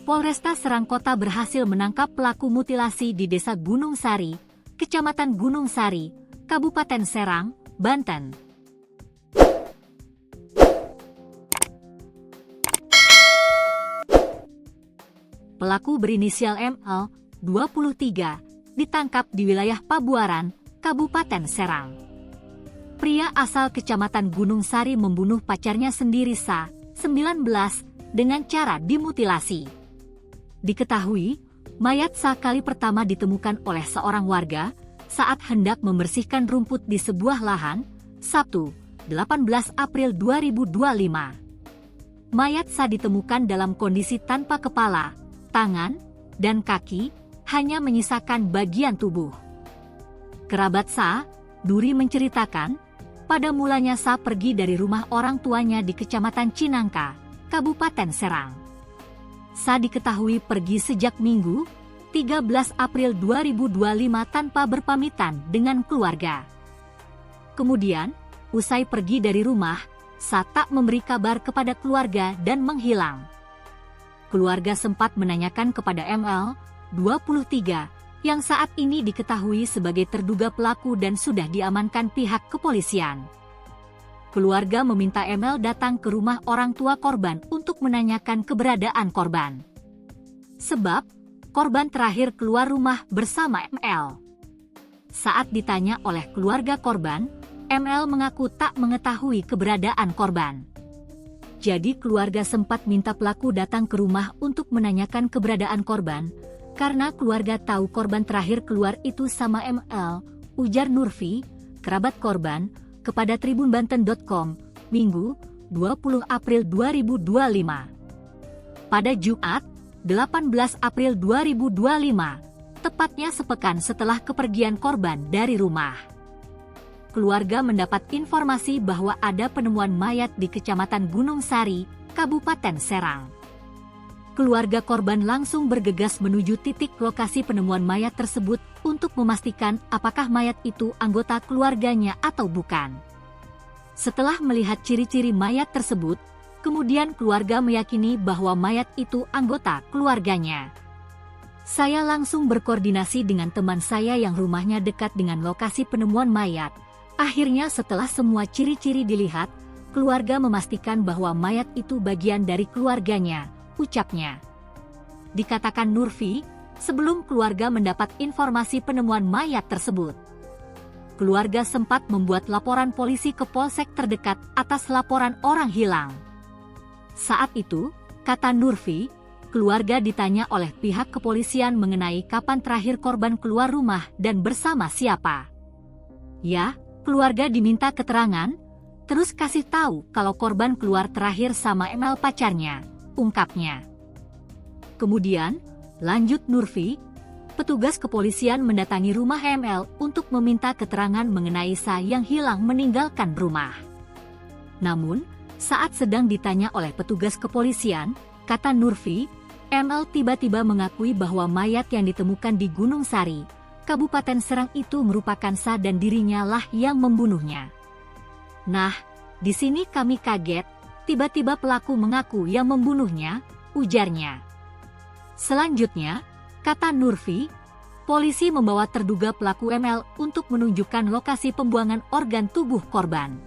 Polresta Serang Kota berhasil menangkap pelaku mutilasi di Desa Gunung Sari, Kecamatan Gunung Sari, Kabupaten Serang, Banten. Pelaku berinisial ML, 23, ditangkap di wilayah Pabuaran, Kabupaten Serang. Pria asal Kecamatan Gunung Sari membunuh pacarnya sendiri Sa, 19, dengan cara dimutilasi. Diketahui, mayat Sa kali pertama ditemukan oleh seorang warga saat hendak membersihkan rumput di sebuah lahan, Sabtu, 18 April 2025. Mayat Sa ditemukan dalam kondisi tanpa kepala, tangan, dan kaki, hanya menyisakan bagian tubuh. Kerabat Sa, Duri menceritakan, pada mulanya Sa pergi dari rumah orang tuanya di Kecamatan Cinangka, Kabupaten Serang. Sa diketahui pergi sejak Minggu, 13 April 2025 tanpa berpamitan dengan keluarga. Kemudian, usai pergi dari rumah, Sa tak memberi kabar kepada keluarga dan menghilang. Keluarga sempat menanyakan kepada ML, 23, yang saat ini diketahui sebagai terduga pelaku dan sudah diamankan pihak kepolisian. Keluarga meminta ML datang ke rumah orang tua korban untuk menanyakan keberadaan korban. Sebab, korban terakhir keluar rumah bersama ML. Saat ditanya oleh keluarga korban, ML mengaku tak mengetahui keberadaan korban. Jadi keluarga sempat minta pelaku datang ke rumah untuk menanyakan keberadaan korban, karena keluarga tahu korban terakhir keluar itu sama ML, ujar Nurfi, kerabat korban, kepada tribunbanten.com, Minggu, 20 April 2025. Pada Jumat, 18 April 2025, tepatnya sepekan setelah kepergian korban dari rumah. Keluarga mendapat informasi bahwa ada penemuan mayat di Kecamatan Gunung Sari, Kabupaten Serang. Keluarga korban langsung bergegas menuju titik lokasi penemuan mayat tersebut untuk memastikan apakah mayat itu anggota keluarganya atau bukan. Setelah melihat ciri-ciri mayat tersebut, kemudian keluarga meyakini bahwa mayat itu anggota keluarganya. Saya langsung berkoordinasi dengan teman saya yang rumahnya dekat dengan lokasi penemuan mayat. Akhirnya setelah semua ciri-ciri dilihat, keluarga memastikan bahwa mayat itu bagian dari keluarganya, ucapnya. Dikatakan Nurfi, sebelum keluarga mendapat informasi penemuan mayat tersebut. Keluarga sempat membuat laporan polisi ke polsek terdekat atas laporan orang hilang. Saat itu, kata Nurfi, keluarga ditanya oleh pihak kepolisian mengenai kapan terakhir korban keluar rumah dan bersama siapa. Ya, keluarga diminta keterangan, terus kasih tahu kalau korban keluar terakhir sama ML pacarnya, ungkapnya. Kemudian, lanjut Nurfi, petugas kepolisian mendatangi rumah ML untuk meminta keterangan mengenai Sa yang hilang meninggalkan rumah. Namun, saat sedang ditanya oleh petugas kepolisian, kata Nurfi, ML tiba-tiba mengakui bahwa mayat yang ditemukan di Gunung Sari, Kabupaten Serang itu merupakan Sa dan dirinya lah yang membunuhnya. Nah, di sini kami kaget, tiba-tiba pelaku mengaku yang membunuhnya, ujarnya. Selanjutnya, kata Nurfi, polisi membawa terduga pelaku ML untuk menunjukkan lokasi pembuangan organ tubuh korban.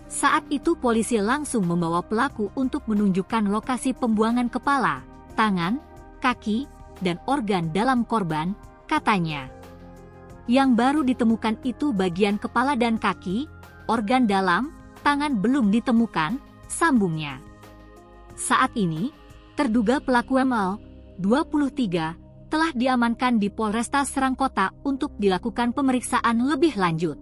Saat itu polisi langsung membawa pelaku untuk menunjukkan lokasi pembuangan kepala, tangan, kaki, dan organ dalam korban, katanya. Yang baru ditemukan itu bagian kepala dan kaki, organ dalam, tangan belum ditemukan, sambungnya. Saat ini, terduga pelaku ML, 23, telah diamankan di Polresta Serang Kota untuk dilakukan pemeriksaan lebih lanjut.